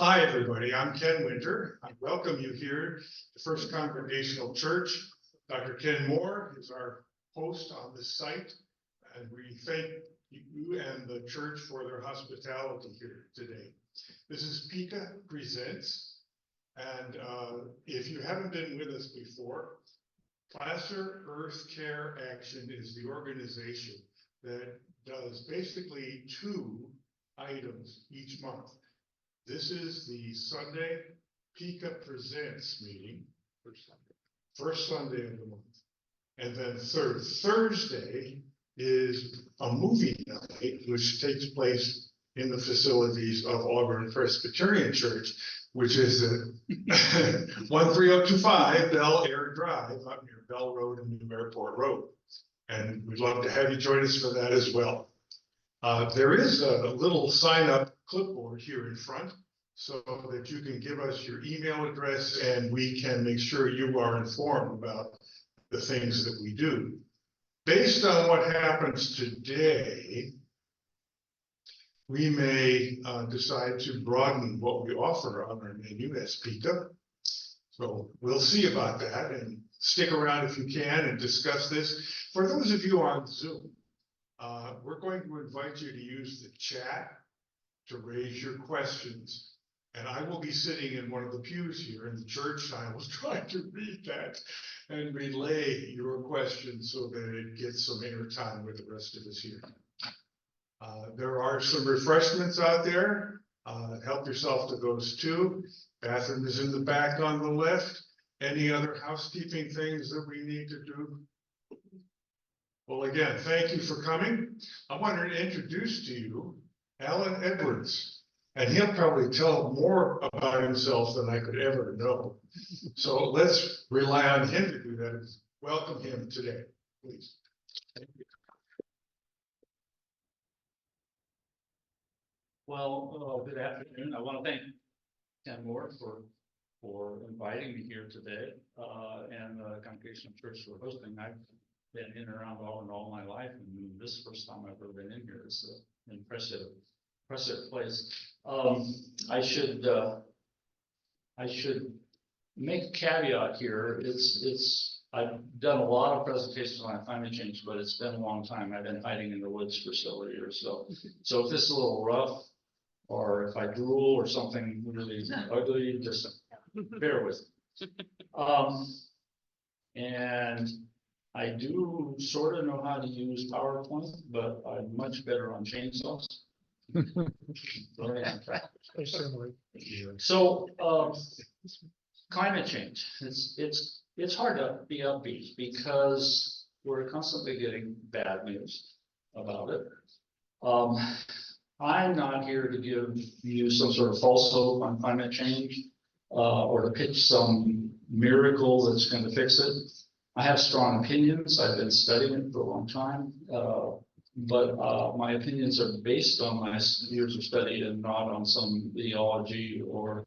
Hi, everybody. I'm Ken Winter. I welcome you here to First Congregational Church. Dr. Ken Moore is our host on this site, and we thank you and the church for their hospitality here today. This is PICA Presents, and if you haven't been with us before, Placer Earth Care Action is the organization that does basically 2 items each month. This is the Sunday PICA Presents meeting, first Sunday of the month. And then third Thursday is a movie night, which takes place in the facilities of Auburn Presbyterian Church, which is at 13025 Bell Air Drive up near Bell Road and New Airport Road. And we'd love to have you join us for that as well. There is a little sign-up clipboard here in front so that you can give us your email address and we can make sure you are informed about the things that we do. Based on what happens today, we may decide to broaden what we offer on our menu as PICA. So we'll see about that, and stick around if you can and discuss this. For those of you on Zoom, we're going to invite you to use the chat to raise your questions. And I will be sitting in one of the pews here in the church. I will try to read that and relay your questions so that it gets some airtime with the rest of us here. There are some refreshments out there. Help yourself to those too. Bathroom is in the back on the left. Any other housekeeping things that we need to do? Well, again, thank you for coming. I wanted to introduce to you Alan Edwards, and he'll probably tell more about himself than I could ever know. So let's rely on him to do that. Welcome him today, please. Thank you. Well, good afternoon. I want to thank Ken Moore for inviting me here today, and the Congregational Church for hosting. I've been in and around all my life, and this is the first time I've ever been in here. It's an impressive place. I should make a caveat here. I've done a lot of presentations on climate change, but it's been a long time. I've been hiding in the woods for several years. So if this is a little rough, or if I drool or something really ugly, just bear with me. And I do sort of know how to use PowerPoint, but I'm much better on chainsaws. So climate change, it's hard to be upbeat because we're constantly getting bad news about it. I'm not here to give you some sort of false hope on climate change or to pitch some miracle that's going to fix it. I have strong opinions. I've been studying it for a long time, but my opinions are based on my years of study and not on some ideology or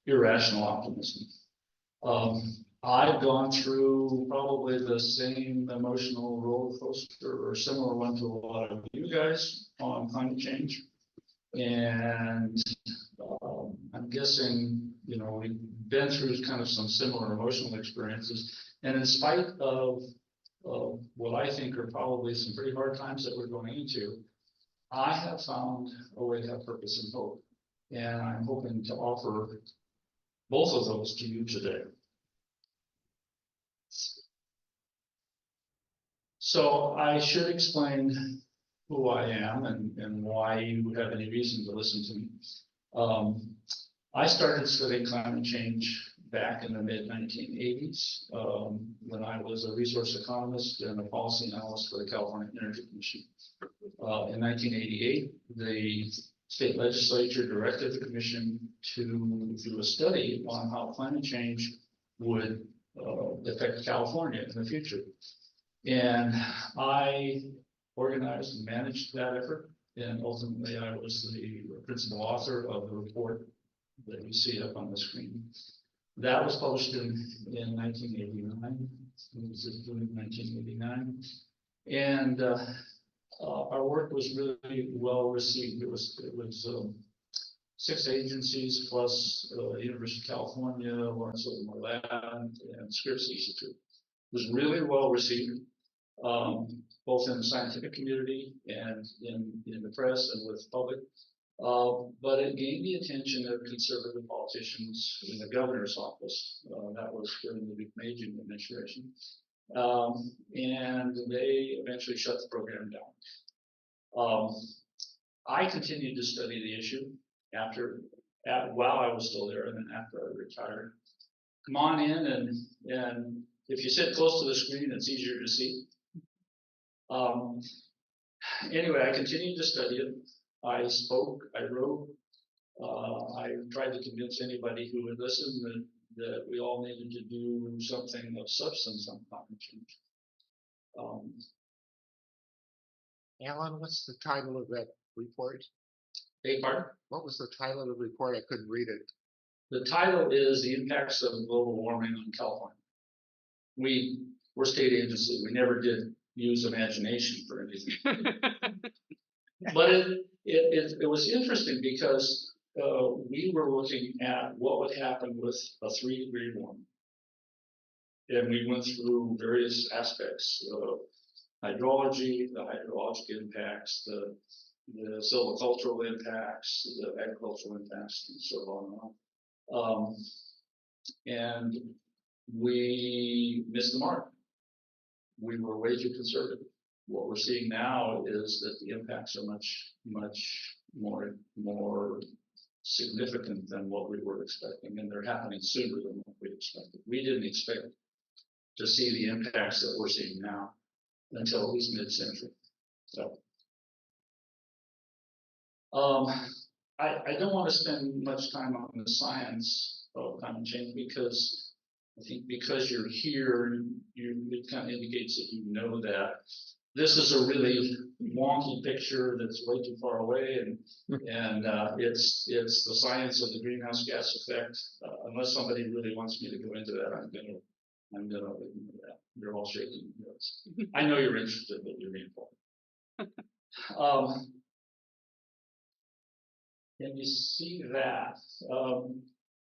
irrational optimism. I've gone through probably the same emotional roller coaster or similar one to a lot of you guys on climate change. And I'm guessing, we've been through kind of some similar emotional experiences. And in spite of what I think are probably some pretty hard times that we're going into, I have found a way to have purpose and hope. And I'm hoping to offer both of those to you today. So I should explain who I am and why you would have any reason to listen to me. I started studying climate change back in the mid-1980s when I was a resource economist and a policy analyst for the California Energy Commission. In 1988, the state legislature directed the commission to do a study on how climate change would affect California in the future. And I organized and managed that effort, and ultimately I was the principal author of the report that you see up on the screen. That was published in 1989. It was in 1989, and our work was really well received. It was 6 agencies plus University of California, Lawrence Livermore Lab, and Scripps Institute. It was really well received, both in the scientific community and in the press and with the public. But it gained the attention of conservative politicians in the governor's office. That was during the McMahon administration. And they eventually shut the program down. I continued to study the issue while I was still there, and then after I retired. Come on in, and if you sit close to the screen, it's easier to see. Anyway, I continued to study it. I spoke, I wrote, I tried to convince anybody who would listen that we all needed to do something of substance on climate change. Alan, what's the title of that report? Beg pardon? What was the title of the report? I couldn't read it. The title is The Impacts of Global Warming on California. We're state agency. We never did use imagination for anything. But it was interesting because we were looking at what would happen with a 3-degree warming. And we went through various aspects of hydrology, the hydrologic impacts, the silvicultural impacts, the agricultural impacts, and so on and on. And we missed the mark. We were way too conservative. What we're seeing now is that the impacts are much more significant than what we were expecting, and they're happening sooner than what we expected. We didn't expect to see the impacts that we're seeing now until at least mid-century. So, I don't want to spend much time on the science of climate change because I think because you're here, it kind of indicates that you know that. This is a really wonky picture that's way too far away, and it's the science of the greenhouse gas effect. Unless somebody really wants me to go into that, I'm gonna ignore that. You're all shaking your heads. I know you're interested, but you're being informed. Can you see that?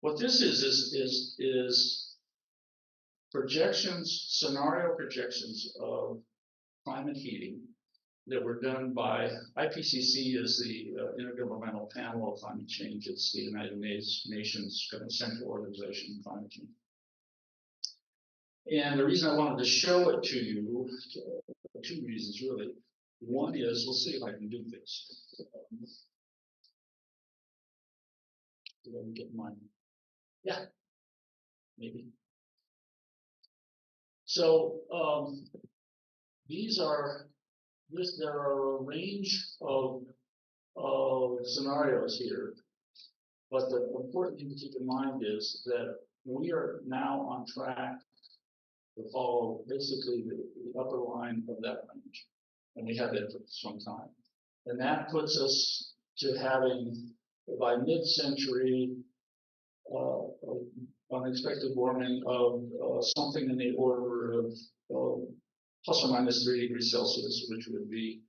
What this is projections, scenario projections of climate heating that were done by IPCC, is the Intergovernmental Panel of Climate Change. It's the United Nations kind of central organization on climate change. And the reason I wanted to show it to you, 2 reasons really. One is, we'll see if I can do this. Let me get mine. Yeah, maybe. So there are a range of scenarios here, but the important thing to keep in mind is that we are now on track to follow basically the upper line of that range, and we have been for some time, and that puts us to having by mid-century unexpected warming of something in the order of plus or minus 3 degrees Celsius, which would be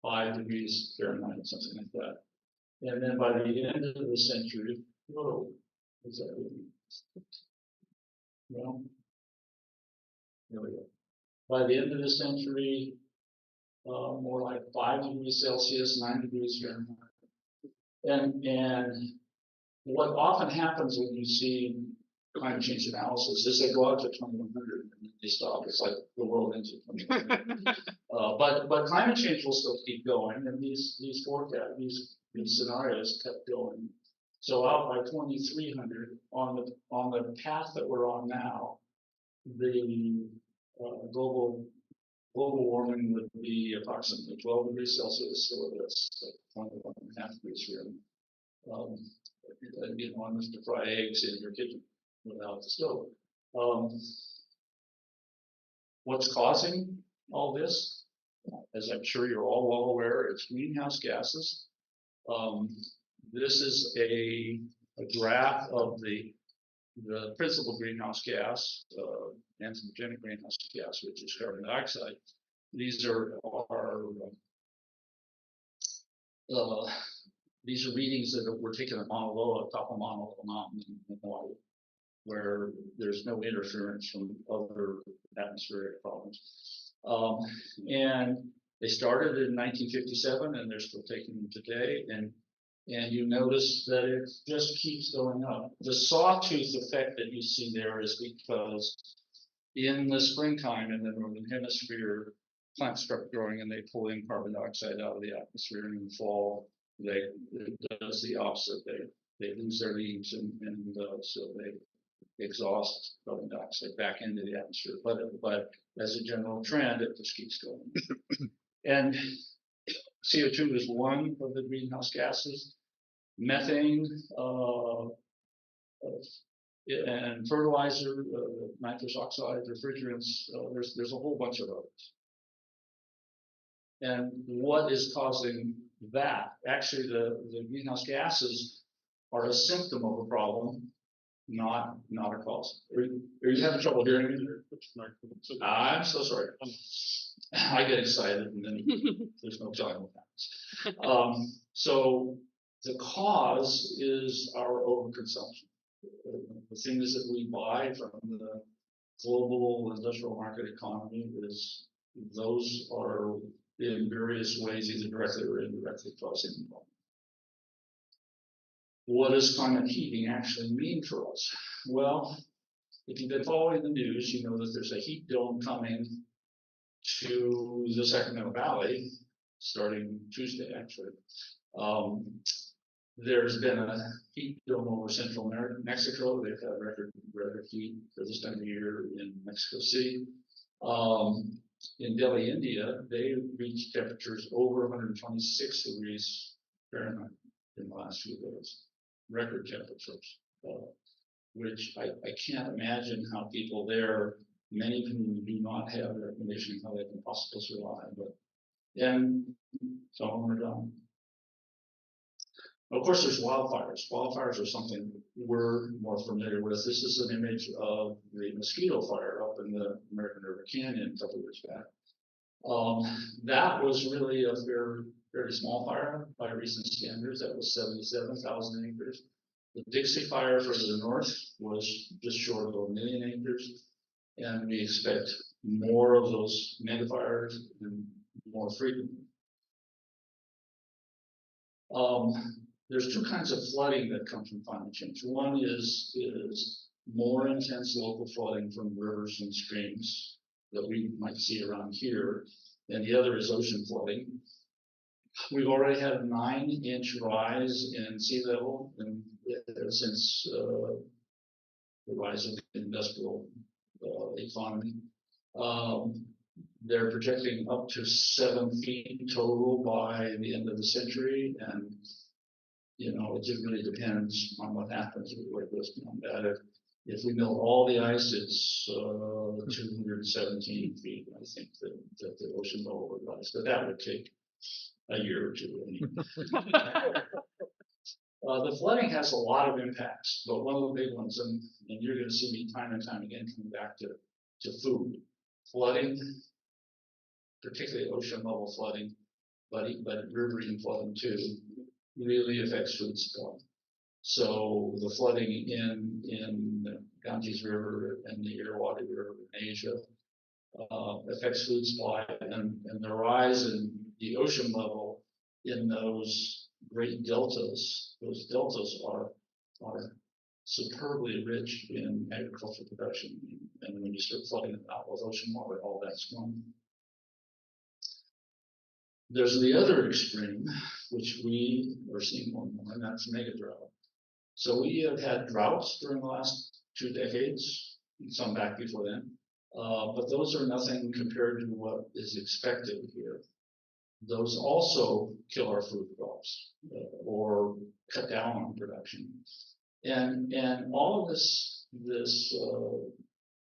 5 degrees Fahrenheit, something like that. And then by the end of the century, whoa, is that really? Well, here we go. By the end of the century, more like 5 degrees Celsius, 9 degrees Fahrenheit. And what often happens when you see climate change analysis is they go out to 2100 and they stop. It's like the world ends at 2100. But climate change will still keep going, and these scenarios kept going. So out by 2300, on the path that we're on now, the global warming would be approximately 12 degrees Celsius, so that's like 1.5 degrees here. You don't want to fry eggs in your kitchen without the stove. What's causing all this? As I'm sure you're all well aware, it's greenhouse gases. This is a graph of the principal greenhouse gas, anthropogenic greenhouse gas, which is carbon dioxide. These are these are readings that were taken at Mauna Loa, top of Mauna Loa Mountain in Hawaii, where there's no interference from other atmospheric problems. And they started in 1957, and they're still taking them today. And you notice that it just keeps going up. The sawtooth effect that you see there is because in the springtime in the northern hemisphere, plants start growing and they pull in carbon dioxide out of the atmosphere. And in the fall, it does the opposite. They lose their leaves, and so they exhaust carbon dioxide back into the atmosphere. But as a general trend, it just keeps going. And CO2 is one of the greenhouse gases. Methane and fertilizer, nitrous oxide, refrigerants. There's a whole bunch of others. And what is causing that? Actually, the greenhouse gases are a symptom of a problem, not a cause. Are you having trouble hearing me? I'm so sorry. I get excited and then there's no telling what happens. So the cause is our overconsumption. The things that we buy from the global industrial market economy those are in various ways, either directly or indirectly, causing the problem. What does climate heating actually mean for us? Well, if you've been following the news, you know that there's a heat dome coming to the Sacramento Valley starting Tuesday, actually. There's been a heat dome over central Mexico. They've had record heat for this time of year in Mexico City. In Delhi, India, they reached temperatures over 126 degrees Fahrenheit in the last few days. Record temperatures, which I can't imagine how people there, many of whom do not have air conditioning, how they can possibly survive. And some of them are done. Of course, there's wildfires. Wildfires are something we're more familiar with. This is an image of the mosquito fire up in the American River Canyon a couple of years back. That was really a very small fire by recent standards. That was 77,000 acres. The Dixie Fire further to the north was just short of 1 million acres. And we expect more of those megafires and more frequently. There's two kinds of flooding that come from climate change. One is more intense local flooding from rivers and streams that we might see around here, and the other is ocean flooding. We've already had a 9-inch rise in sea level since the rise of the industrial economy. They're projecting up to 7 feet total by the end of the century, and it just really depends on what happens with where it goes beyond that. If we melt all the ice, it's 217 feet. I think that the ocean level would rise, but that would take a year or two. The flooding has a lot of impacts, but one of the big ones, and you're going to see me time and time again coming back to food. Flooding, particularly ocean level flooding, but riverine flooding too, really affects food supply. So the flooding in the Ganges River and the Irrawaddy River in Asia affects food supply, and the rise in the ocean level in those great deltas. Those deltas are superbly rich in agricultural production, and when you start flooding it out with ocean water, all that's gone. There's the other extreme, which we are seeing more and more, and that's mega drought. So we have had droughts during the last 2 decades, some back before then, but those are nothing compared to what is expected here. Those also kill our food crops or cut down on production, and all of this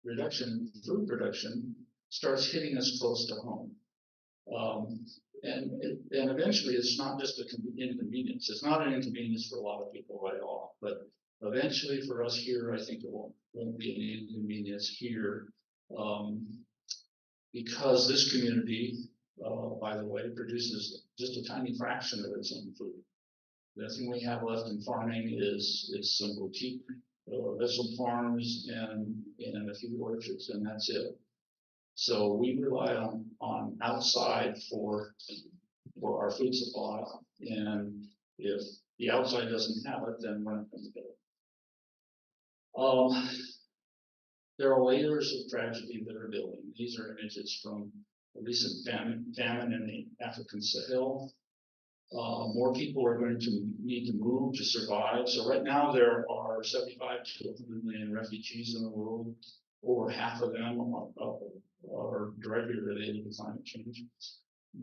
reduction in food production starts hitting us close to home. And eventually it's not just an inconvenience. It's not an inconvenience for a lot of people right off, but eventually for us here, I think it won't be an inconvenience here, because this community by the way, produces just a tiny fraction of its own food. The thing we have left in farming is some boutique vessel farms and a few orchards, and that's it. So we rely on outside for our food supply, and if the outside doesn't have it, then we're not going to get it. There are layers of tragedy that are building. These are images from a recent famine in the African Sahel. More people are going to need to move to survive. So right now there are 75 to 100 million refugees in the world. Over half of them are directly related to climate change.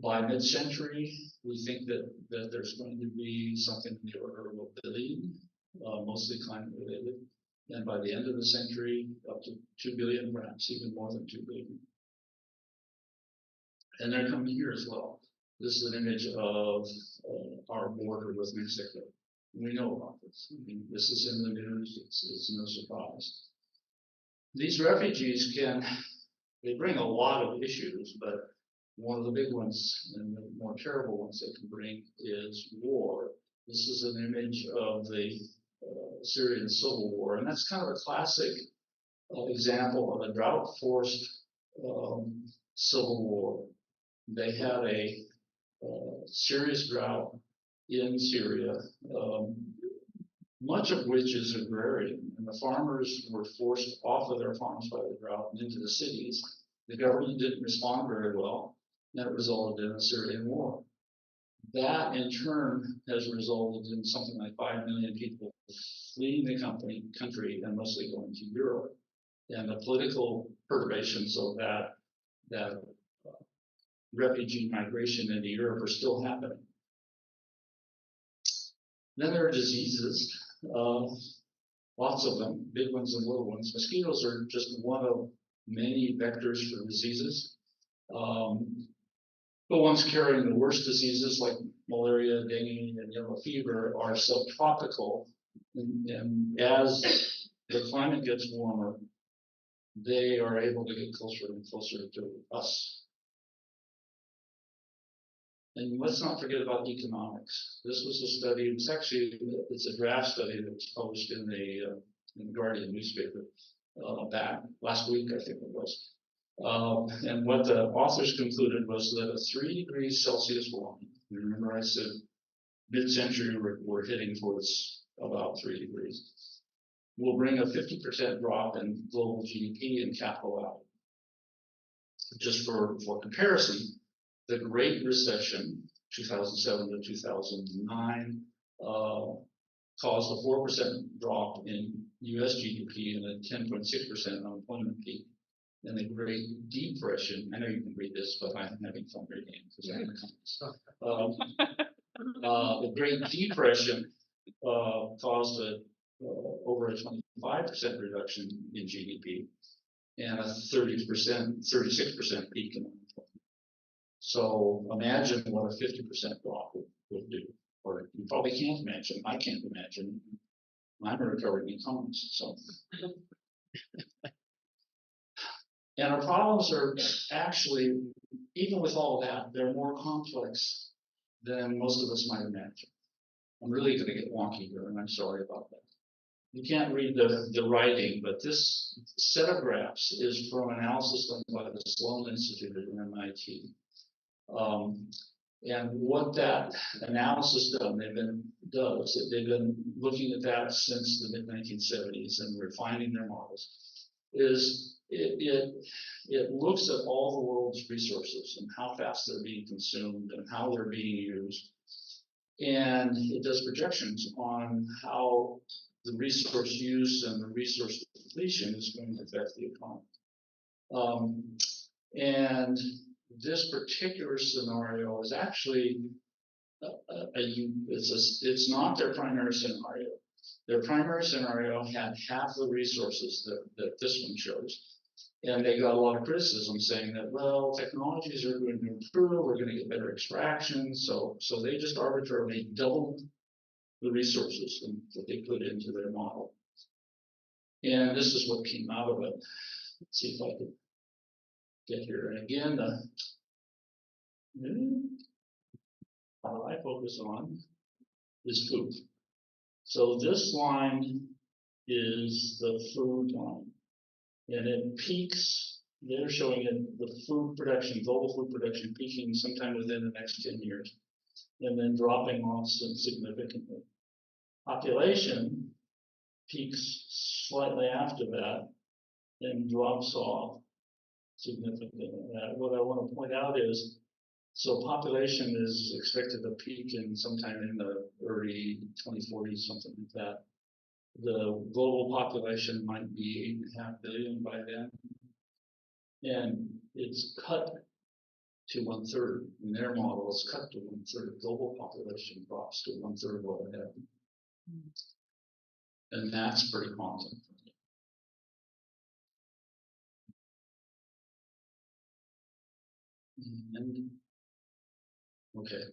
By mid-century, we think that there's going to be something in the order of 1 billion, mostly climate related. And by the end of the century, up to 2 billion, perhaps even more than 2 billion. And they're coming here as well. This is an image of our border with Mexico. We know about this. I mean, this is in the news. It's no surprise. These refugees they bring a lot of issues, but one of the big ones and the more terrible ones they can bring is war. This is an image of the Syrian civil war, and that's kind of a classic example of a drought-forced civil war. They had a serious drought in Syria, much of which is agrarian, and the farmers were forced off of their farms by the drought and into the cities. The government didn't respond very well, and it resulted in the Syrian war. That in turn has resulted in something like 5 million people fleeing the country and mostly going to Europe. And the political perturbations of that refugee migration into Europe are still happening. Then there are diseases, lots of them, big ones and little ones. Mosquitoes are just one of many vectors for diseases. The ones carrying the worst diseases like malaria, dengue, and yellow fever are subtropical. And as the climate gets warmer, they are able to get closer and closer to us. And let's not forget about economics. This was a study, it's a draft study that was published in the Guardian newspaper back last week, I think it was. And what the authors concluded was that a 3 degrees Celsius warming, remember I said mid-century we're heading towards about 3 degrees, will bring a 50% drop in global GDP and capital outlay. Just for comparison, the Great Recession, 2007 to 2009, caused a 4% drop in US GDP and a 10.6% unemployment peak. And the Great Depression, I know you can read this, but I'm having fun reading it because I'm the Great Depression caused over a 25% reduction in GDP and a 36% peak in unemployment. So imagine what a 50% drop would do. Or you probably can't imagine. I can't imagine. I'm a recovering economist, so. And our problems are actually, even with all of that, they're more complex than most of us might imagine. I'm really going to get wonky here, and I'm sorry about that. You can't read the writing, but this set of graphs is from analysis done by the Sloan Institute at MIT. And what that analysis they've been looking at that since the mid-1970s and refining their models, is it looks at all the world's resources and how fast they're being consumed and how they're being used. And it does projections on how the resource use and the resource depletion is going to affect the economy. And this particular scenario is actually it's not their primary scenario. Their primary scenario had half the resources that this one shows. And they got a lot of criticism saying that, well, technologies are going to improve, we're going to get better extraction. So they just arbitrarily doubled the resources that they put into their model. And this is what came out of it. Let's see if I could get here. And again, What I focus on is food. So this line is the food line. And it peaks, they're showing it, the food production, global food production peaking sometime within the next 10 years, and then dropping off significantly. Population peaks slightly after that and drops off significantly. What I want to point out is, so population is expected to peak in sometime in the early 2040s, something like that. The global population might be 8.5 billion by then. And it's cut to 1/3. In their model, it's cut to 1/3. Global population drops to 1/3 what it had. And that's pretty haunting. And, okay.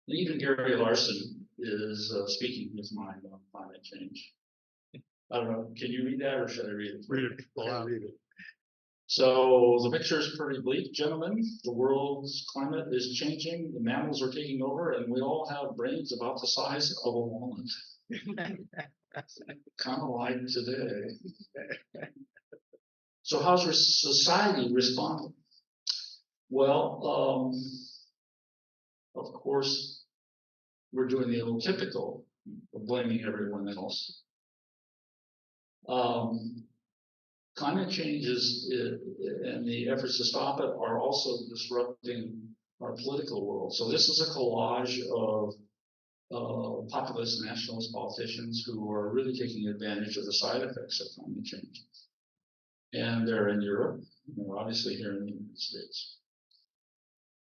Even Gary Larson is speaking his mind on climate change. I don't know, can you read that or should I read it? Read it. Well, I'll read it. So the picture is pretty bleak, gentlemen. The world's climate is changing. The mammals are taking over, and we all have brains about the size of a walnut. Kind of like today. So how's your society responding? Well, of course, we're doing the old typical of blaming everyone else. Climate change and the efforts to stop it are also disrupting our political world. So this is a collage of populist nationalist politicians who are really taking advantage of the side effects of climate change. And they're in Europe, and they're obviously here in the United States.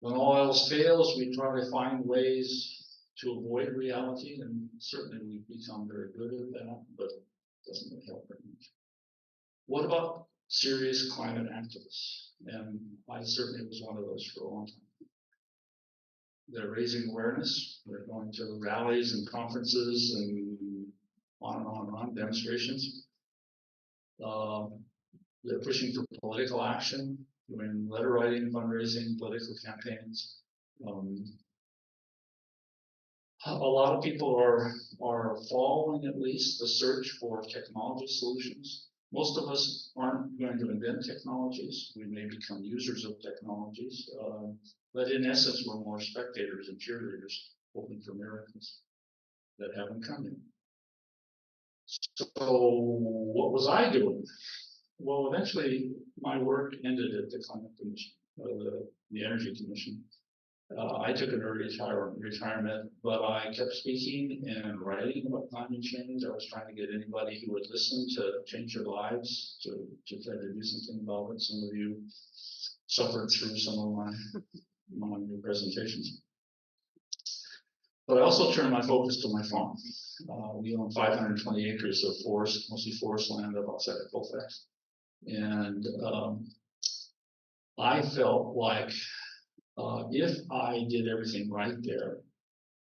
When all else fails, we try to find ways to avoid reality, and certainly we've become very good at that, but it doesn't really help very much. What about serious climate activists? And I certainly was one of those for a long time. They're raising awareness. They're going to rallies and conferences and on and on and on, demonstrations. They're pushing for political action, doing letter writing, fundraising, political campaigns. A lot of people are following at least the search for technology solutions. Most of us aren't going to invent technologies. We may become users of technologies, but in essence, we're more spectators and cheerleaders, hoping for miracles that haven't come yet. So what was I doing? Well, eventually, my work ended at the Climate Commission, the Energy Commission. I took an early retirement, but I kept speaking and writing about climate change. I was trying to get anybody who would listen to change their lives, to try to do something about it. Some of you suffered through some of my presentations. But I also turned my focus to my farm. We own 520 acres of forest, mostly forest land up outside of Colfax. And I felt like if I did everything right there,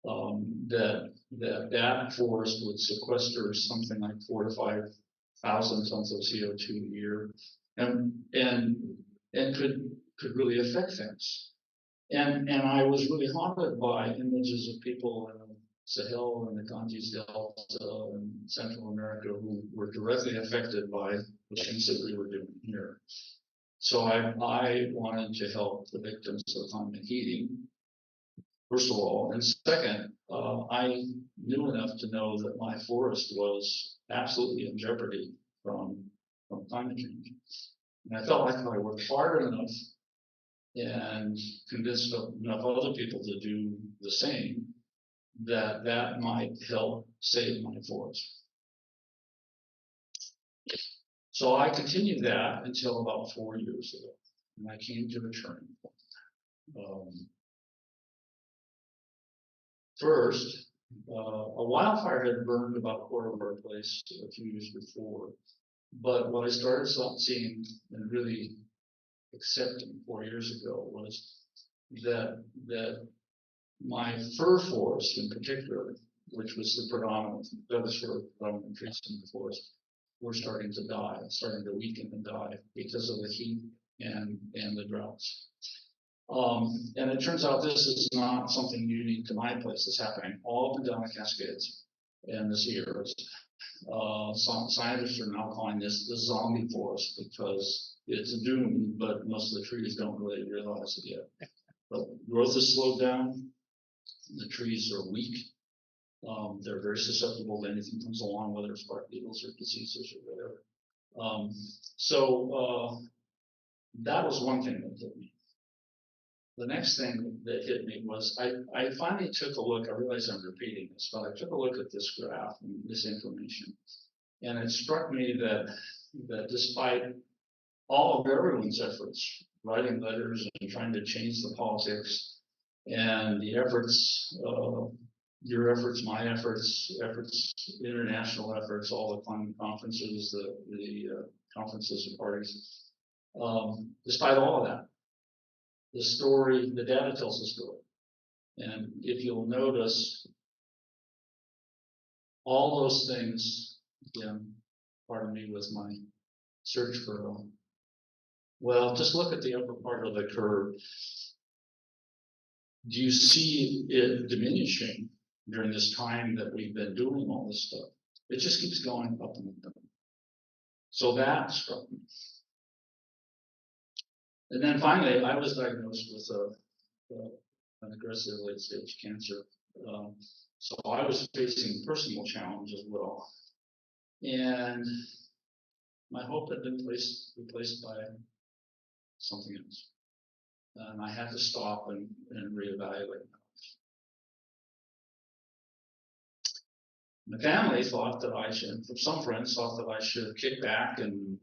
that forest would sequester something like 4,000 to 5,000 tons of CO2 a year, and could really affect things. And I was really haunted by images of people in the Sahel and the Ganges Delta in Central America who were directly affected by the things that we were doing here. So I wanted to help the victims of climate heating, first of all, and second, I knew enough to know that my forest was absolutely in jeopardy from climate change. And I felt like if I worked hard enough and convinced enough other people to do the same, that might help save my forest. So I continued that until about 4 years ago, and I came to a turning point. First, a wildfire had burned about a quarter of our place a few years before, but what I started seeing and really accepting 4 years ago was that my fir forest in particular, which was the predominant trees in the forest, were starting to die, starting to weaken and die because of the heat and the droughts. And it turns out this is not something unique to my place. It's happening all up and down the Cascades and the Sierras. Some scientists are now calling this the zombie forest because it's a doom, but most of the trees don't really realize it yet. But growth is slowed down. The trees are weak. They're very susceptible to anything that comes along, whether it's bark beetles or diseases or whatever. That was one thing that hit me. The next thing that hit me was I finally took a look. I realize I'm repeating this, but I took a look at this graph and this information, and it struck me that despite all of everyone's efforts, writing letters and trying to change the politics, and the efforts, your efforts, my efforts, international efforts, all the climate conferences, the conferences and parties, despite all of that, the data tells the story. And if you'll notice, all those things, again, pardon me with my search for, well, just look at the upper part of the curve. Do you see it diminishing during this time that we've been doing all this stuff? It just keeps going up and up. So that struck me. And then finally, I was diagnosed with an aggressive late-stage cancer. So I was facing personal challenge as well. And my hope had been replaced by something else. And I had to stop and reevaluate. My family thought that I should, some friends thought that I should kick back and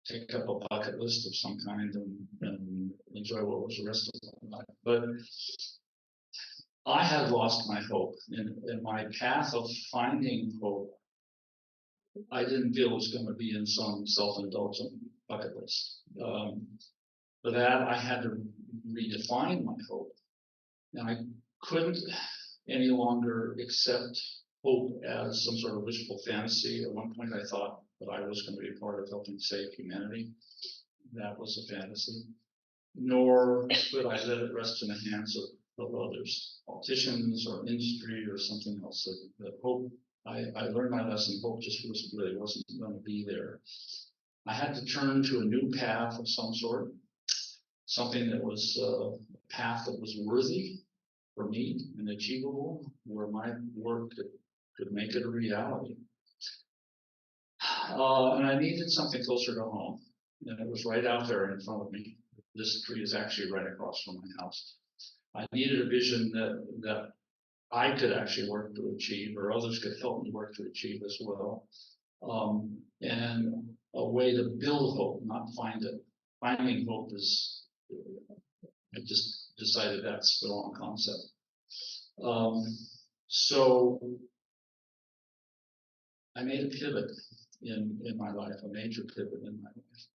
take up a bucket list of some kind and enjoy what was the rest of my life. But I had lost my hope. In my path of finding hope, I didn't feel it was going to be in some self-indulgent bucket list. For that, I had to redefine my hope. And I couldn't any longer accept hope as some sort of wishful fantasy. At one point, I thought that I was going to be a part of helping save humanity. That was a fantasy. Nor could I let it rest in the hands of others, politicians or industry or something else. That hope, I learned my lesson. Hope just really wasn't going to be there. I had to turn to a new path of some sort, something that was a path that was worthy for me and achievable, where my work could make it a reality. And I needed something closer to home, and it was right out there in front of me. This tree is actually right across from my house. I needed a vision that I could actually work to achieve, or others could help me work to achieve as well. And a way to build hope, not find it. Finding hope is, I just decided that's the wrong concept. So I made a pivot in my life, a major pivot in my life.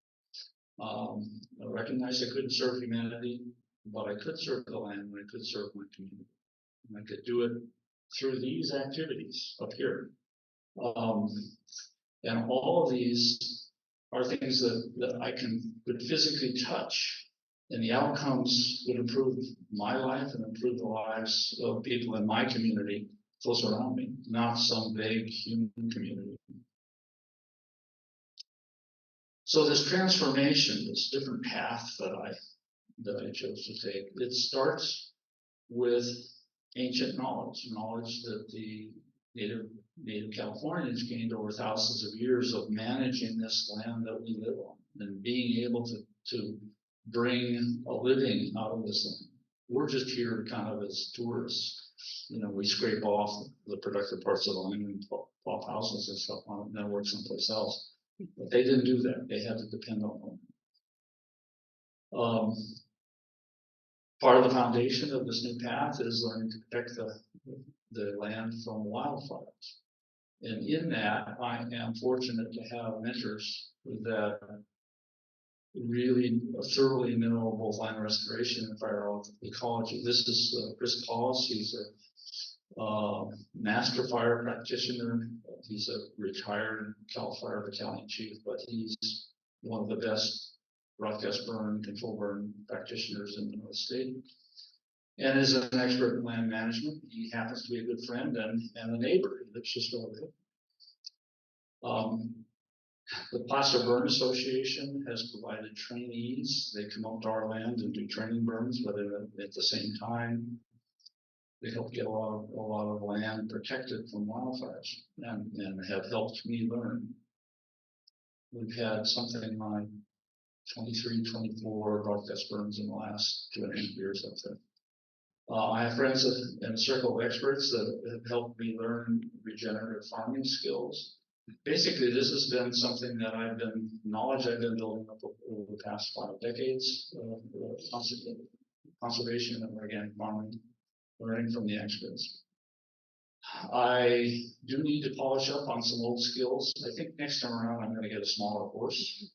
I recognized I couldn't serve humanity, but I could serve the land, and I could serve my community. And I could do it through these activities up here. And all of these are things that I could physically touch, and the outcomes would improve my life and improve the lives of people in my community close around me, not some vague human community. So this transformation, this different path that I chose to take, it starts with ancient knowledge that the native Californians gained over thousands of years of managing this land that we live on and being able to bring a living out of this land. We're just here kind of as tourists. We scrape off the productive parts of the land and pop houses and stuff on it and then work someplace else. But they didn't do that. They had to depend on them. Part of the foundation of this new path is learning to protect the land from wildfires. And in that, I am fortunate to have mentors that really thoroughly know both land restoration and fire ecology. This is Chris Paulus. He's a master fire practitioner. He's a retired Cal Fire Battalion chief, but he's one of the best broadcast burn, control burn practitioners in the North State, and is an expert in land management. He happens to be a good friend and a neighbor. He lives just over there. The Placer Burn Association has provided trainees. They come up to our land and do training burns, whether at the same time. They help get a lot of land protected from wildfires and have helped me learn. We've had something like 23, 24 broadcast burns in the last 2.5 years up there. I have friends in a circle of experts that have helped me learn regenerative farming skills. Basically, this has been something that knowledge I've been building up over the past 5 decades of conservation and organic farming, learning from the experts. I do need to polish up on some old skills. I think next time around I'm going to get a smaller horse.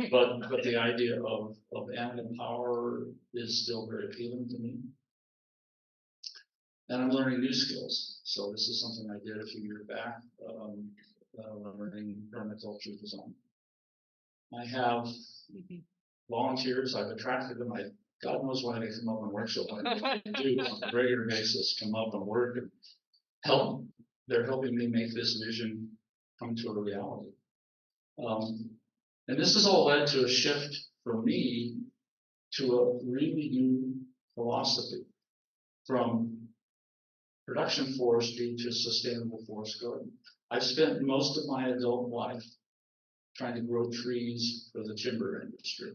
But the idea of animal power is still very appealing to me. And I'm learning new skills. So this is something I did a few years back, learning permaculture design. I have volunteers. I've attracted them. God knows why they come up and work so hard. They do on a regular basis, come up and work and help. They're helping me make this vision come to a reality. And this has all led to a shift for me to a really new philosophy from production forestry to sustainable forest garden. I've spent most of my adult life trying to grow trees for the timber industry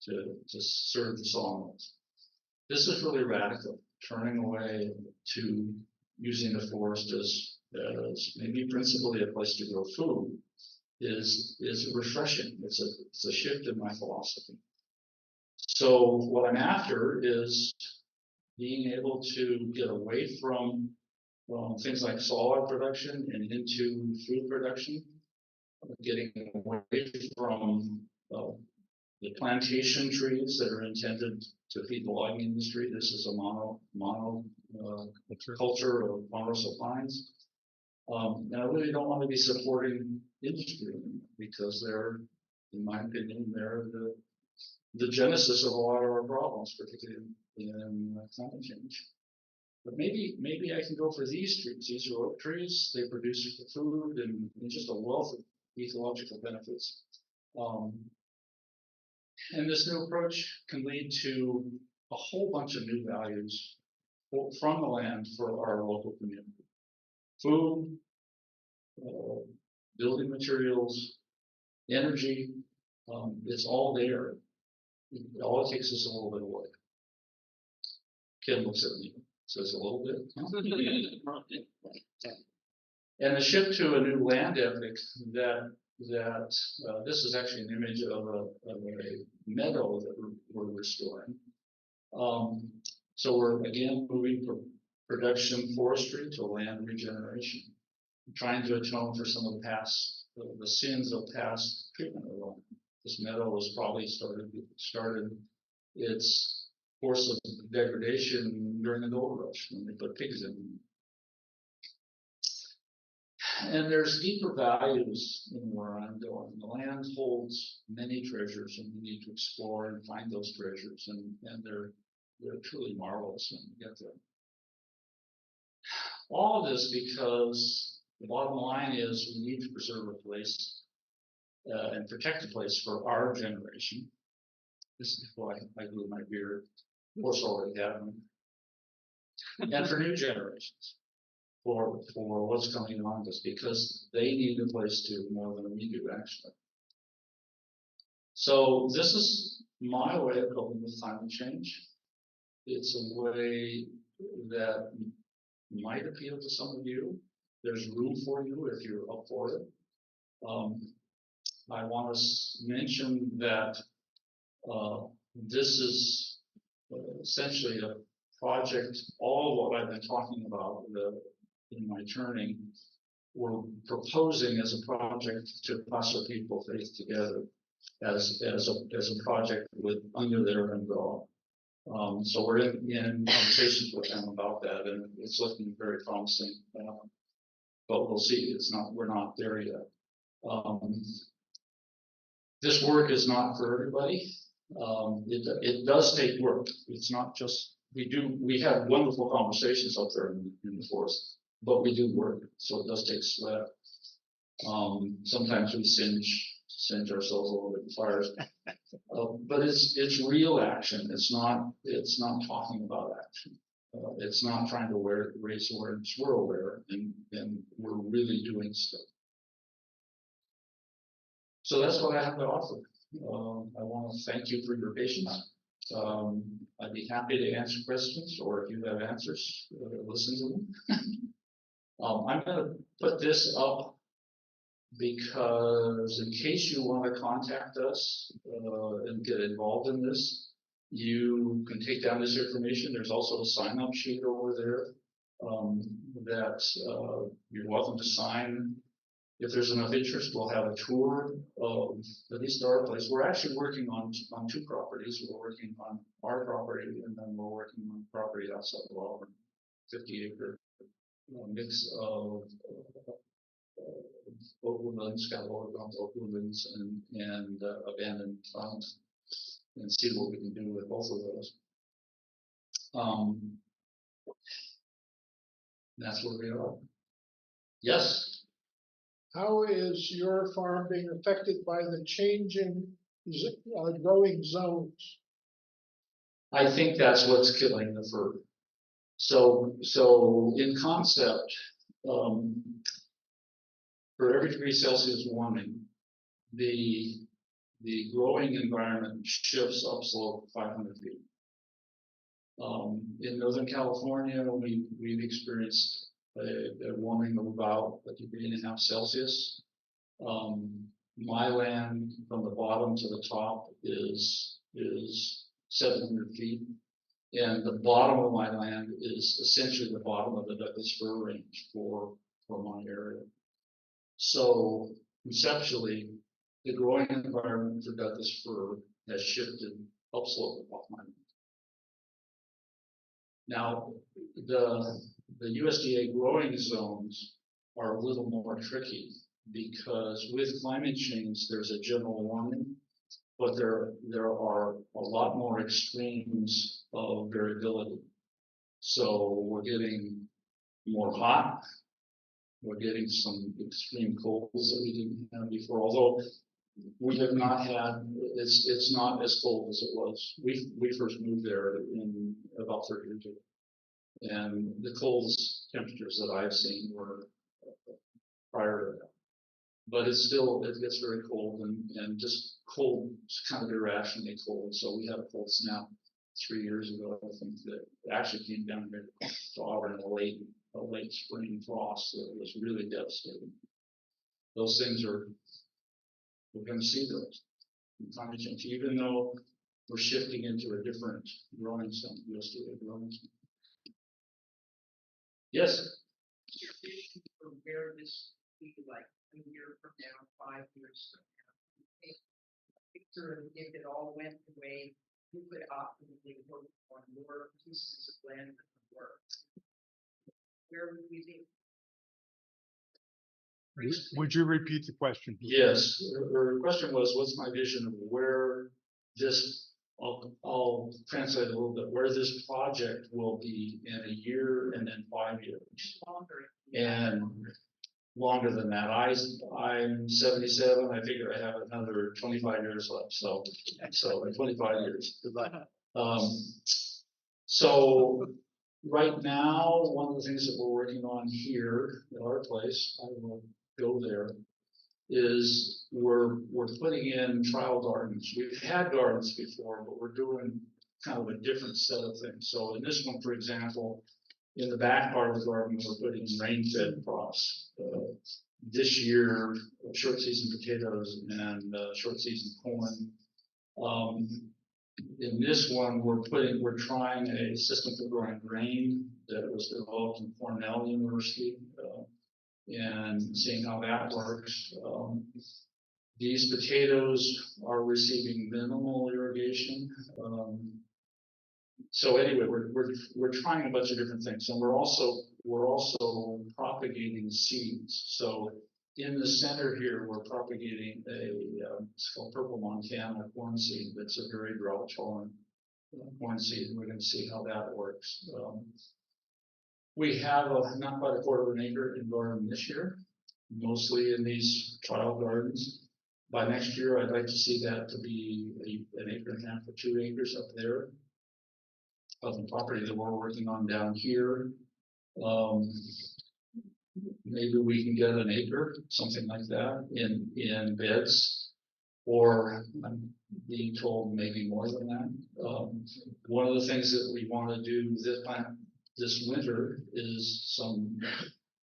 to serve the sawmills. This is really radical, turning away to using the forest as maybe principally a place to grow food is refreshing. It's a shift in my philosophy. So what I'm after is being able to get away from things like solid production and into food production, getting away from the plantation trees that are intended to feed the logging industry. This is a mono culture of monosyl pines. And I really don't want to be supporting industry because they're, in my opinion, they're the genesis of a lot of our problems, particularly in climate change. But maybe I can go for these trees. These are oak trees. They produce food and just a wealth of ecological benefits. And this new approach can lead to a whole bunch of new values from the land for our local community. Food, building materials, energy, it's all there. All it takes is a little bit of work. Ken looks at me, says a little bit. And the shift to a new land ethic that this is actually an image of a meadow that we're restoring. So we're again moving from production forestry to land regeneration, trying to atone for some of the sins of past treatment of land. This meadow was probably started its course of degradation during the gold rush when they put pigs in. And there's deeper values in where I'm going. The land holds many treasures, and we need to explore and find those treasures, and they're truly marvelous when we get there. All of this because the bottom line is we need to preserve a place and protect a place for our generation. This is before I grew my beard. Of course, already had them. And for new generations. For what's coming around us, because they need a place to more than we do, actually. So this is my way of coping with climate change. It's a way that might appeal to some of you. There's room for you if you're up for it. I want to mention that this is essentially a project. All of what I've been talking about in my turning, we're proposing as a project to Placer People Faith Together as a project under their umbrella. So we're in conversations with them about that, and it's looking very promising. But we'll see. We're not there yet. This work is not for everybody. It does take work. It's not just, we have wonderful conversations out there in the forest, but we do work, so it does take sweat. Sometimes we singe ourselves a little bit in fires. But it's real action. It's not talking about action. It's not trying to raise awareness. We're aware, and we're really doing stuff. So that's what I have to offer. I want to thank you for your patience. I'd be happy to answer questions, or if you have answers, listen to them. I'm going to put this up because in case you want to contact us and get involved in this, you can take down this information. There's also a sign-up sheet over there that you're welcome to sign. If there's enough interest, we'll have a tour of at least our place. We're actually working on two properties. We're working on our property, and then we're working on property outside of Auburn, 50-acre mix of oak woodlands, catalog around oak woodlands, and abandoned farms, and see what we can do with both of those. That's where we are. Yes. How is your farm being affected by the changing growing zones? I think that's what's killing the fir. So in concept, for every degree Celsius warming, the growing environment shifts upslope 500 feet. In Northern California, we've experienced a warming of about 1.5 degrees Celsius. My land from the bottom to the top is 700 feet. And the bottom of my land is essentially the bottom of the Douglas fir range for my area. So conceptually, the growing environment for Douglas fir has shifted upslope off my land. Now, the USDA growing zones are a little more tricky because with climate change, there's a general warming, but there are a lot more extremes of variability. So we're getting more hot. We're getting some extreme colds that we didn't have before. Although we have not had, it's not as cold as it was. We first moved there in about 30 years ago, and the coldest temperatures that I've seen were prior to that. But it gets very cold and just cold, kind of irrationally cold. So we had a cold snap 3 years ago. I think that actually came down here to Auburn in a late spring frost that was really devastating. Those things we're going to see those in climate change, even though we're shifting into a different growing zone, USDA growing zone. Yes. Your vision for where this will be like a year from now, 5 years from now. Take a picture of if it all went the way you could optimally work on more pieces of land that would work. Where would we be? Would you repeat the question? Yes. The question was, what's my vision of where this, I'll translate a little bit, where this project will be in a year and then 5 years. And longer than that. I'm 77. I figure I have another 25 years left. So 25 years. So right now, one of the things that we're working on here at our place, I will go there, is we're putting in trial gardens. We've had gardens before, but we're doing kind of a different set of things. So in this one, for example, in the back part of the garden, we're putting rain-fed crops. This year, short season potatoes and short season corn. In this one, we're trying a system for growing grain that was developed in Cornell University, and seeing how that works. These potatoes are receiving minimal irrigation. So anyway, we're trying a bunch of different things, and we're also propagating seeds. So in the center here, we're propagating it's called purple Montana corn seed. That's a very drought tolerant corn seed. We're going to see how that works. We have not quite a quarter of an acre in garden this year, mostly in these trial gardens. By next year, I'd like to see that to be an acre and a half or 2 acres up there of the property that we're working on down here. Maybe we can get an acre, something like that, in beds, or I'm being told maybe more than that. One of the things that we want to do this winter is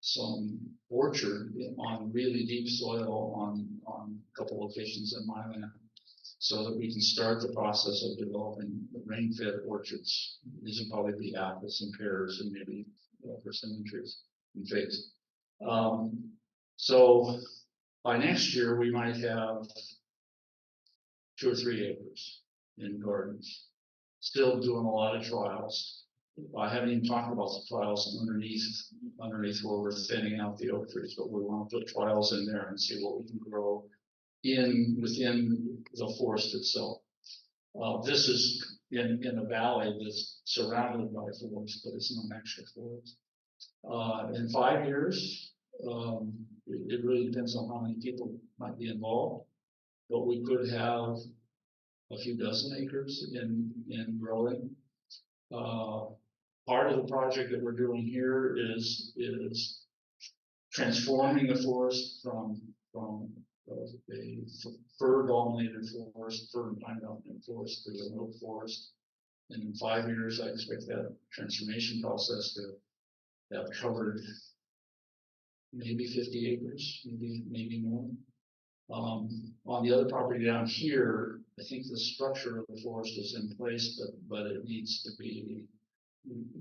some orchard on really deep soil on a couple locations in my land, so that we can start the process of developing rain-fed orchards. These will probably be apples and pears and maybe persimmon trees and figs. So by next year, we might have 2 or 3 acres in gardens. Still doing a lot of trials. I haven't even talked about the trials underneath where we're thinning out the oak trees, but we want to put trials in there and see what we can grow within the forest itself. This is in a valley that's surrounded by forest, but it's not actually forest. In 5 years, it really depends on how many people might be involved, but we could have a few dozen acres in growing. Part of the project that we're doing here is transforming the forest from a fir-dominated forest, fir and pine-dominated forest, to an oak forest. And in 5 years, I expect that transformation process to have covered maybe 50 acres, maybe more. On the other property down here, I think the structure of the forest is in place, but it needs to be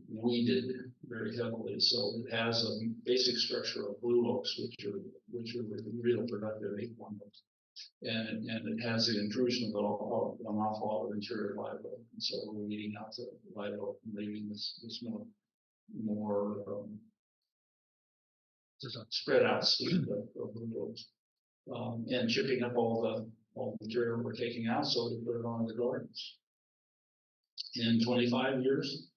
weeded very heavily. So it has a basic structure of blue oaks, which are real productive acorn oaks, and it has the intrusion of an awful lot of interior live oak. And so we're weeding out the live oak and leaving this more spread out seed of blue oaks, and chipping up all the material we're taking out so we put it on the gardens. In 25 years,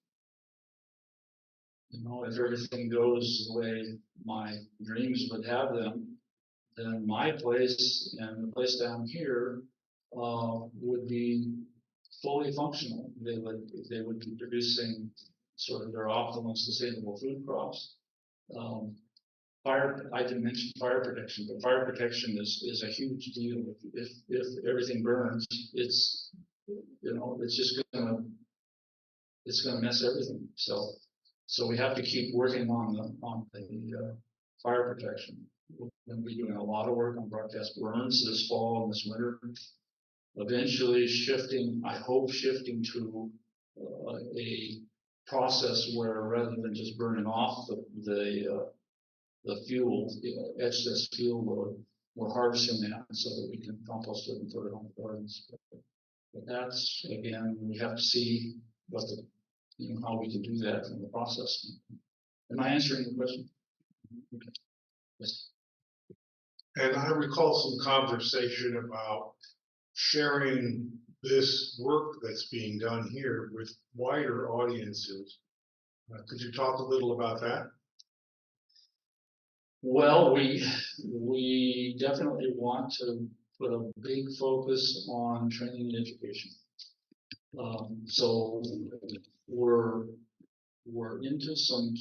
if everything goes the way my dreams would have them, then my place and the place down here would be fully functional. They would be producing sort of their optimal sustainable food crops. I didn't mention fire protection, but fire protection is a huge deal. If everything burns, it's just gonna mess everything. So we have to keep working on the fire protection. We're going to be doing a lot of work on broadcast burns this fall and this winter. Eventually I hope shifting to a process where rather than just burning off the fuel, excess fuel load, we're harvesting that so that we can compost it and put it on the gardens. But that's, again, we have to see how we can do that in the process. Am I answering the question? Okay. Yes. And I recall some conversation about sharing this work that's being done here with wider audiences. Could you talk a little about that? Well, we definitely want to put a big focus on training and education. So we're into some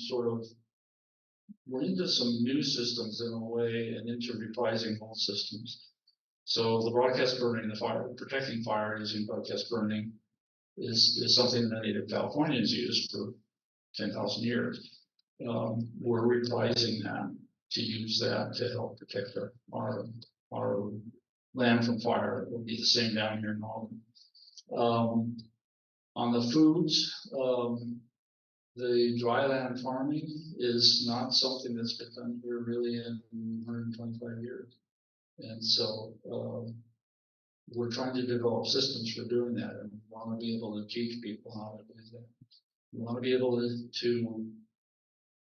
new systems in a way, and into reprising old systems. So the broadcast burning, protecting fire using broadcast burning is something that Native Californians used for 10,000 years. We're reprising that to use that to help protect our land from fire. It will be the same down here in Albany. On the foods, the dryland farming is not something that's been done here really in 125 years. And so we're trying to develop systems for doing that, and we want to be able to teach people how to do that. We want to be able to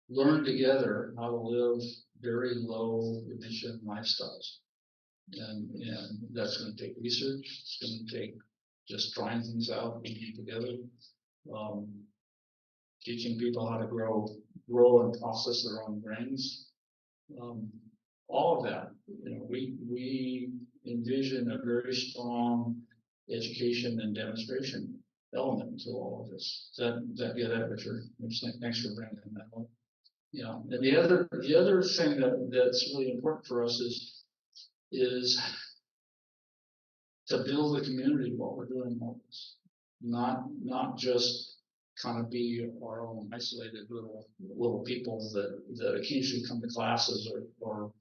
learn together how to live very low emission lifestyles. And that's going to take research. It's going to take just trying things out, putting together, teaching people how to grow and process their own grains. All of that, we envision a very strong education and demonstration element to all of this. Does that get at Richard? Thanks for bringing that up. Yeah, and the other thing that's really important for us is to build the community while we're doing all this, not just kind of be our own isolated little people that occasionally come to classes or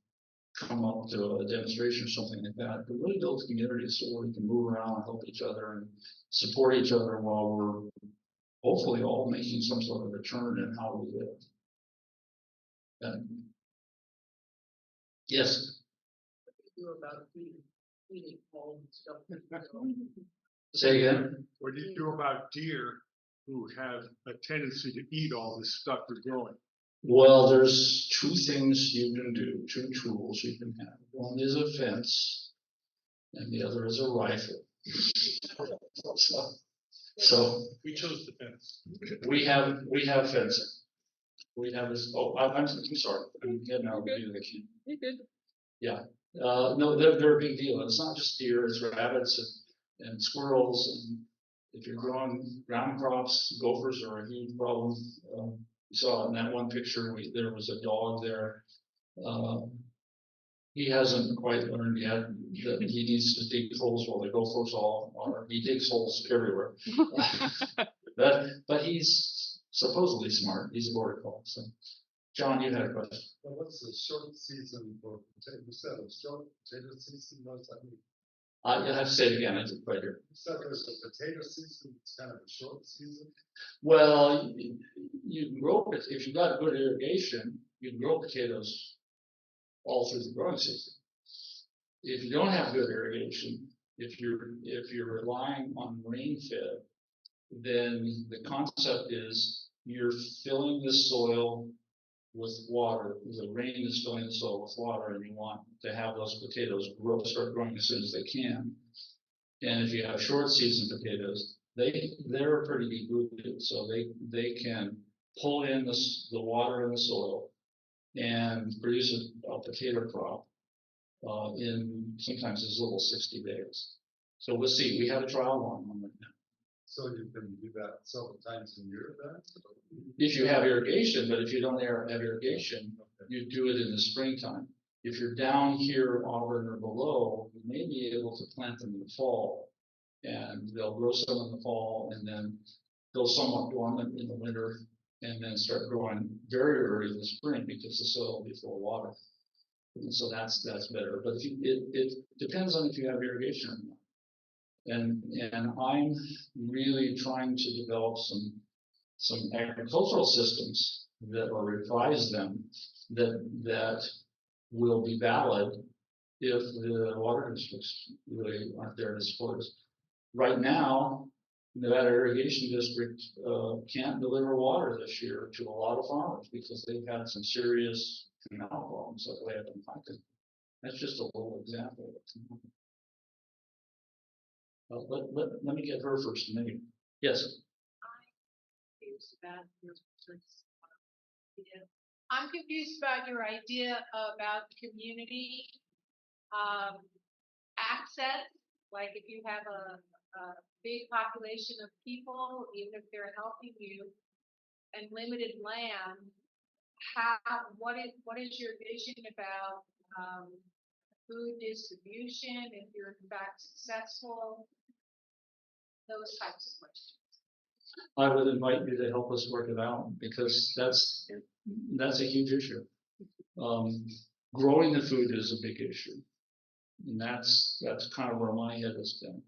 come up to a demonstration or something like that, but really build communities so we can move around and help each other and support each other while we're hopefully all making some sort of return in how we live. Yes. What do you do about feeding all and stuff? Say again. What do you do about deer who have a tendency to eat all this stuff you're growing? Well, there's two things you can do, two tools you can have. One is a fence, and the other is a rifle. So We chose the fence. we have fencing. We have this. Oh, I'm sorry. I'm getting out of the can. You good? Yeah. No, they're a big deal. It's not just deer. It's rabbits and squirrels. And if you're growing ground crops, gophers are a huge problem. You saw in that one picture, there was a dog there. He hasn't quite learned yet that he needs to dig holes while the gophers all are. He digs holes everywhere. But he's supposedly smart. He's a border collie. So, John, you had a question. Well, what's the short season for potato? You said a short potato season. What's that mean? You'll have to say it again. I didn't quite hear. You said there's a potato season. It's kind of a short season. Well, you can grow it if you've got good irrigation. You can grow potatoes all through the growing season. If you don't have good irrigation, if you're relying on rain fed, then the concept is you're filling the soil with water. The rain is filling the soil with water, and you want to have those potatoes start growing as soon as they can. And if you have short season potatoes, they're pretty deep rooted, so they can pull in the water in the soil and produce a potato crop in sometimes as little as 60 days. So we'll see. We have a trial on them right now. So you can do that several times a year then? If you have irrigation, but if you don't have irrigation, you do it in the springtime. If you're down here, Auburn or below, you may be able to plant them in the fall, and they'll grow some in the fall, and then go somewhat dormant in the winter, and then start growing very early in the spring because the soil will be full of water. And so that's better. But it depends on if you have irrigation or not. And I'm really trying to develop some agricultural systems that or revise them that will be valid if the water districts really aren't there to support us. Right now, Nevada Irrigation District can't deliver water this year to a lot of farmers because they've had some serious canal problems like way up in Huntington. That's just a little example. Let me get her first. Maybe. Yes. I'm confused about your idea about community access. Like if you have a big population of people, even if they're helping you, and limited land, what is your vision about food distribution if you're in fact successful? Those types of questions. I would invite you to help us work it out because that's a huge issue. Growing the food is a big issue, and that's kind of where my head has been.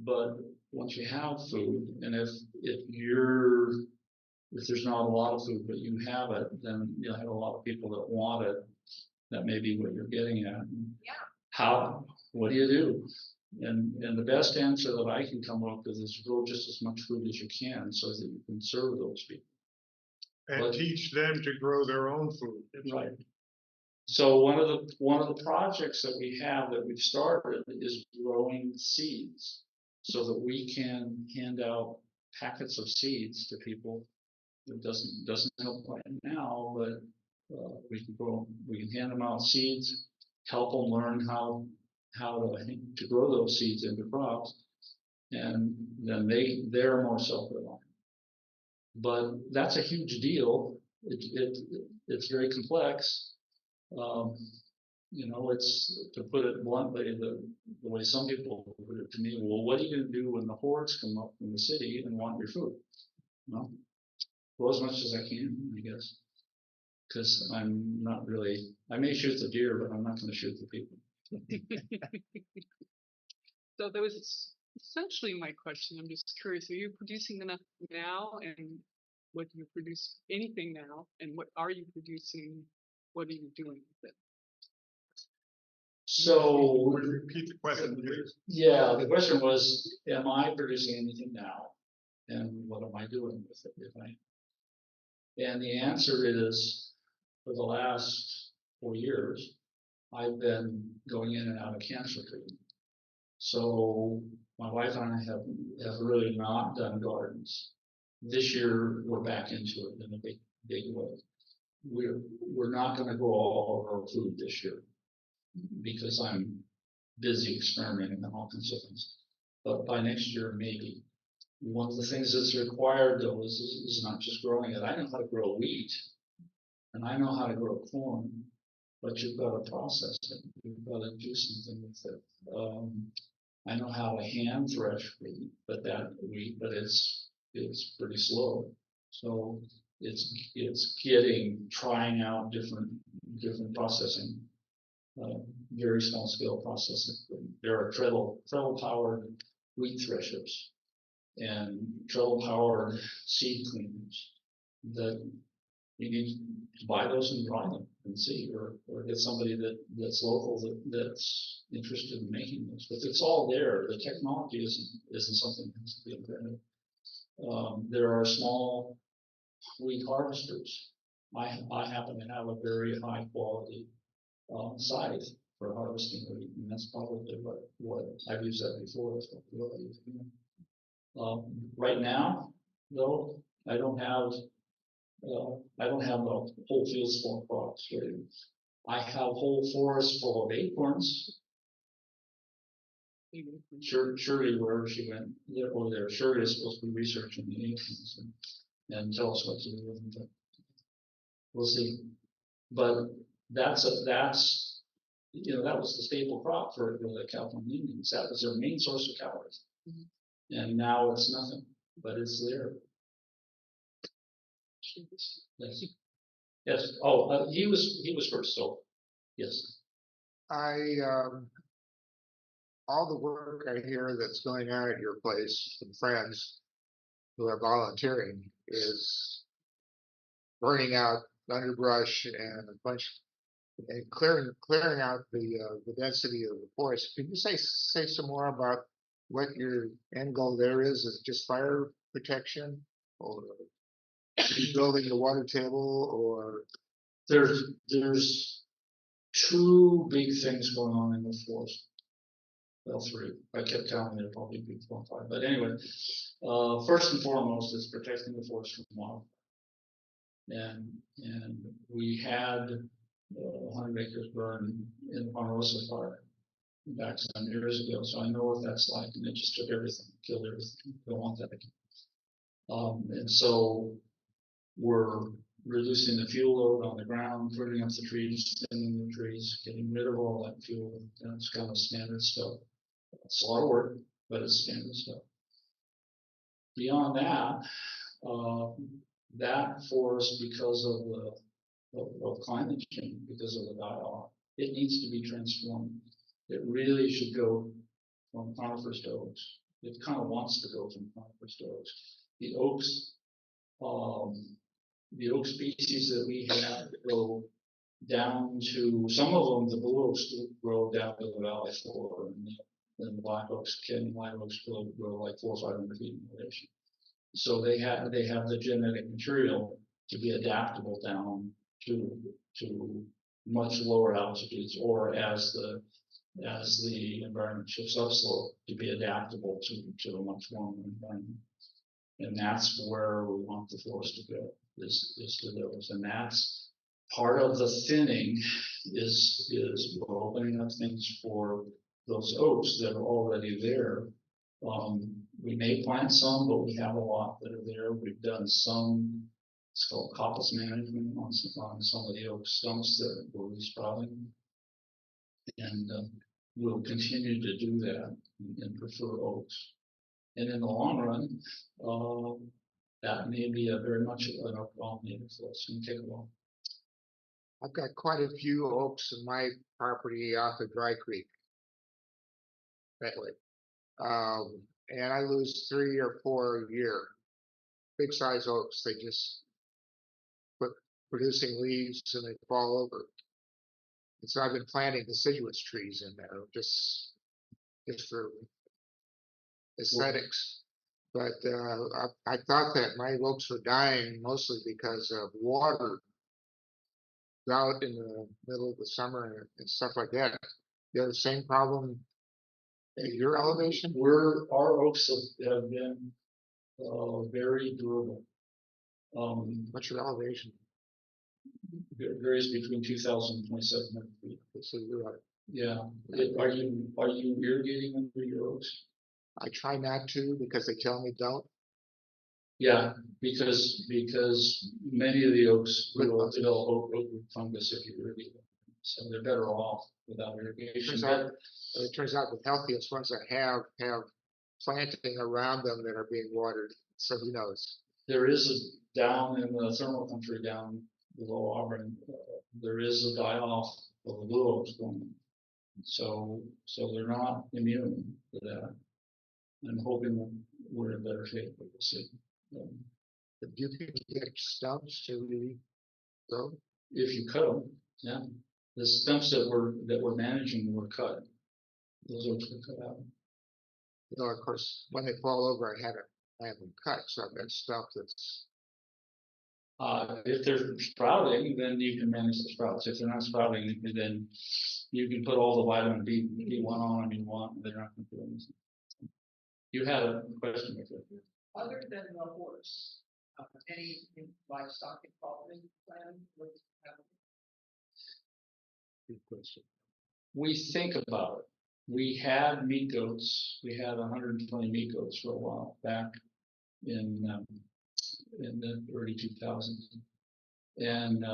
But once you have food, and if there's not a lot of food but you have it, then you'll have a lot of people that want it. That may be what you're getting at. Yeah. What do you do? And the best answer that I can come up with is grow just as much food as you can so that you can serve those people. And teach them to grow their own food. Right. So one of the projects that we have that we've started is growing seeds so that we can hand out packets of seeds to people. It doesn't help right now, but we can hand them out seeds, help them learn how to grow those seeds into crops, and then they're more self-reliant. But that's a huge deal. It's very complex. Um, it's, to put it bluntly, the way some people put it to me, well, what are you going to do when the hordes come up from the city and want your food? Well, as much as I can, I guess, because I'm not really, I may shoot the deer, but I'm not going to shoot the people. So that was essentially my question. I'm just curious, are you producing enough now, and what do you produce anything now, and what are you producing? What are you doing with it? So, Would you repeat the question, please? yeah, the question was, am I producing anything now? And what am I doing with it? And the answer is, for the last 4 years, I've been going in and out of cancer treatment. So my wife and I have really not done gardens. This year we're back into it in a big way. We're not going to grow all of our food this year because I'm busy experimenting on all kinds of things. But by next year, maybe. One of the things that's required, though, is not just growing it. I know how to grow wheat, and I know how to grow corn, but you've got to process it. You've got to do something with it. I know how to hand thresh wheat, but it's pretty slow. So it's trying out different processing. Very small scale processing. There are treadle powered wheat threshers and treadle powered seed cleaners that you need to buy those and try them and see, or get somebody that's local that's interested in making those. But it's all there. The technology isn't something that has to be invented. There are small wheat harvesters. I happen to have a very high quality scythe for harvesting wheat, and that's probably what I've used that before. That's what I use. Right now, though, I don't have a whole fields full of crops. I have whole forests full of acorns. Shirley, wherever she went over there, Shirley is supposed to be researching the acorns and tell us what to do with them. But we'll see. But that was the staple crop for the California Indians. That was their main source of calories. Mm-hmm. And now it's nothing, but it's there. Yes. Yes. Oh, he was first. So, yes. All the work I hear that's going on at your place from friends who are volunteering is burning out underbrush and a bunch, and clearing out the density of the forest. Can you say some more about what your end goal there is? Is it just fire protection, or rebuilding the water table, or There's two big things going on in the forest. Well, three. I kept counting, there'd probably be 4 or 5. But anyway, first and foremost is protecting the forest from wildfire. And we had 100 acres burned in the Ponderosa fire back some years ago. So I know what that's like, and it just took everything, killed everything. Don't want that again. And so we're reducing the fuel load on the ground, pruning up the trees, thinning the trees, getting rid of all that fuel. That's kind of standard stuff. It's a lot of work, but it's standard stuff. Beyond that, that forest, because of climate change, because of the die-off, it needs to be transformed. It really should go from conifers to oaks. It kind of wants to go from conifers to oaks. The oak species that we have grow down to, some of them, the blue oaks grow down to the valley floor, and the black oaks, Canyon white oaks grow like 400 or 500 feet in elevation. So they have the genetic material to be adaptable down to much lower altitudes or as the environment shifts upslope to be adaptable to a much warmer environment. And that's where we want the forest to go, is to those. And that's part of the thinning is we're opening up things for those oaks that are already there. We may plant some, but we have a lot that are there. We've done some, it's called coppice management on some of the oak stumps that were resprouting. And we'll continue to do that and prefer oaks. And in the long run, that may be a very much an opportunity for us. It's going to take a while. I've got quite a few oaks in my property off of Dry Creek. That way. And I lose 3 or 4 a year. Big size oaks, they just quit producing leaves and they fall over. And so I've been planting deciduous trees in there just for aesthetics. But I thought that my oaks were dying mostly because of water drought in the middle of the summer and stuff like that. You have the same problem at your elevation? Our oaks have been very durable. What's your elevation? It varies between 2,000 and 2,700 feet. So you're right. Yeah. Are you irrigating under your oaks? I try not to because they tell me don't. Yeah, because many of the oaks will develop oak root fungus if you irrigate them. So they're better off without irrigation. It turns out the healthiest ones that have planting around them that are being watered. So who knows? There is down in the thermal country down below Auburn, there is a die-off of the blue oaks going on. So they're not immune to that. I'm hoping we're in better shape, but we'll see. But you can get stumps to grow. If you cut them, yeah. The stumps that we're managing were cut. Those oaks were cut out. You know, of course, when they fall over, I have them cut, so I've got stuff that's. If they're sprouting, then you can manage the sprouts. If they're not sprouting, then you can put all the vitamin B1 on them you want. They're not going to do anything. You had a question with it. Other than the horse, any livestock involvement plan would have? Good question. We think about it. We had meat goats. We had 120 meat goats for a while back in the early 2000s. And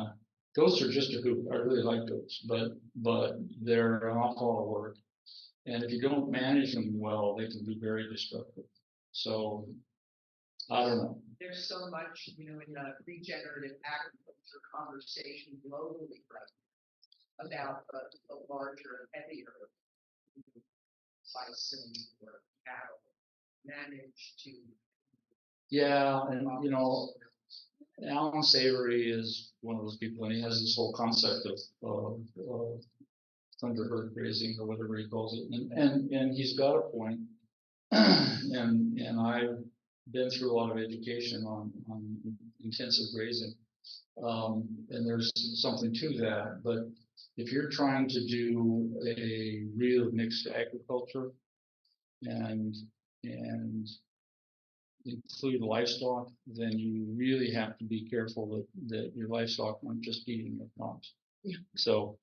goats are just a hoot. I really like goats, but they're an awful lot of work. And if you don't manage them well, they can be very destructive. So I don't know. There's so much, in the regenerative agriculture conversation globally right now about the larger, heavier bison or cattle manage to. Yeah, and Alan Savory is one of those people, and he has this whole concept of thunderbird grazing or whatever he calls it, and he's got a point. and I've been through a lot of education on intensive grazing, and there's something to that. But if you're trying to do a real mixed agriculture and include livestock, then you really have to be careful that your livestock aren't just eating your crops. Yeah. So,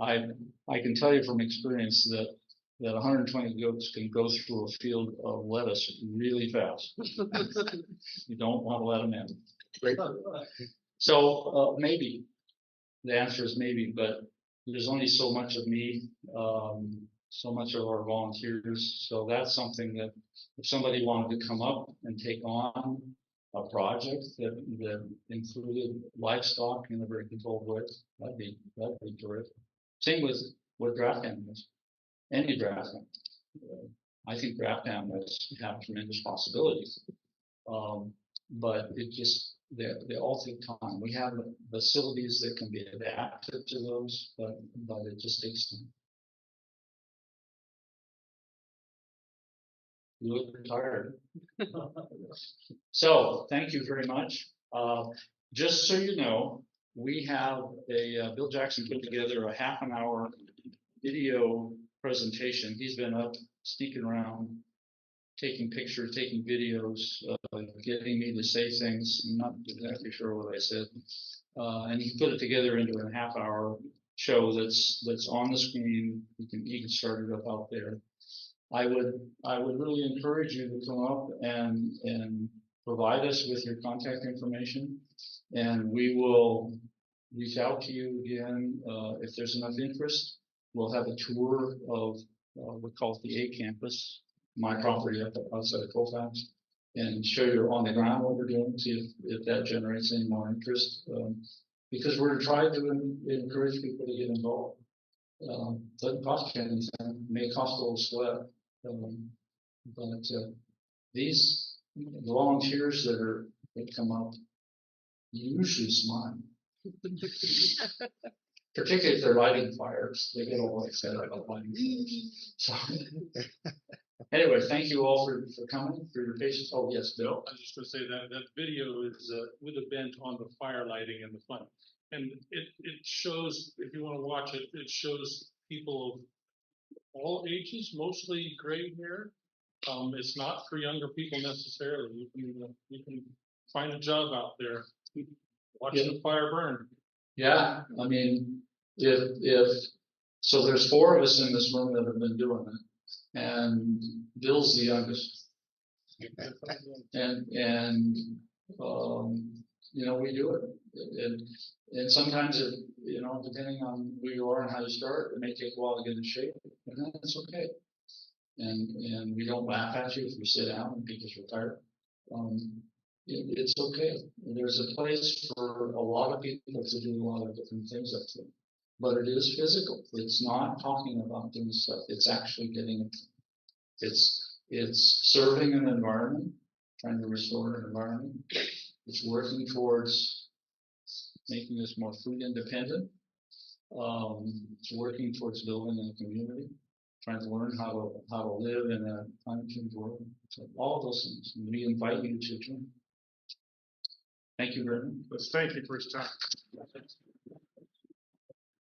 I can tell you from experience that 120 goats can go through a field of lettuce really fast. You don't want to let them in. Great. So maybe the answer is maybe, but there's only so much of me, so much of our volunteers. So that's something that if somebody wanted to come up and take on a project that included livestock in a very controlled way, that'd be terrific. Same with draft animals. Any draft animal. I think draft animals have tremendous possibilities, but they all take time. We have facilities that can be adapted to those, but it just takes time. You look retired. So thank you very much. Just so you know, we have Bill Jackson put together a half an hour video presentation. He's been up sneaking around, taking pictures, taking videos, getting me to say things. I'm not exactly sure what I said. And he put it together into a half hour show that's on the screen. You can start it up out there. I would really encourage you to come up and provide us with your contact information, and we will reach out to you again if there's enough interest. We'll have a tour of we call it the A campus, my property up outside of Colfax, and show you on the ground what we're doing, see if that generates any more interest. Because we're trying to encourage people to get involved. Doesn't cost you anything, may cost a little sweat. But these the volunteers that come up usually smile, particularly if they're lighting fires. They get all excited about lighting fires. So anyway, thank you all for coming, for your patience. Oh yes, Bill. I was just gonna say that video is with a bent on the fire lighting in the front. And it shows, if you want to watch it, it shows people of all ages, mostly gray hair. It's not for younger people necessarily. You can find a job out there watching the fire burn. Yeah, I mean, if so, there's 4 of us in this room that have been doing it, and Bill's the youngest, and you know, we do it, and sometimes it, you know, depending on who you are and how you start, it may take a while to get in shape, and that's okay. And we don't laugh at you if you sit down because you're tired. It's okay. There's a place for a lot of people to do a lot of different things up there, but it is physical. It's not talking about doing stuff. It's actually getting it. It's serving an environment, trying to restore an environment. It's working towards making us more food independent. It's working towards building a community, trying to learn how to live in a climate change world. So all those things. And we invite you to join. Thank you very much. Let's thank you for his time.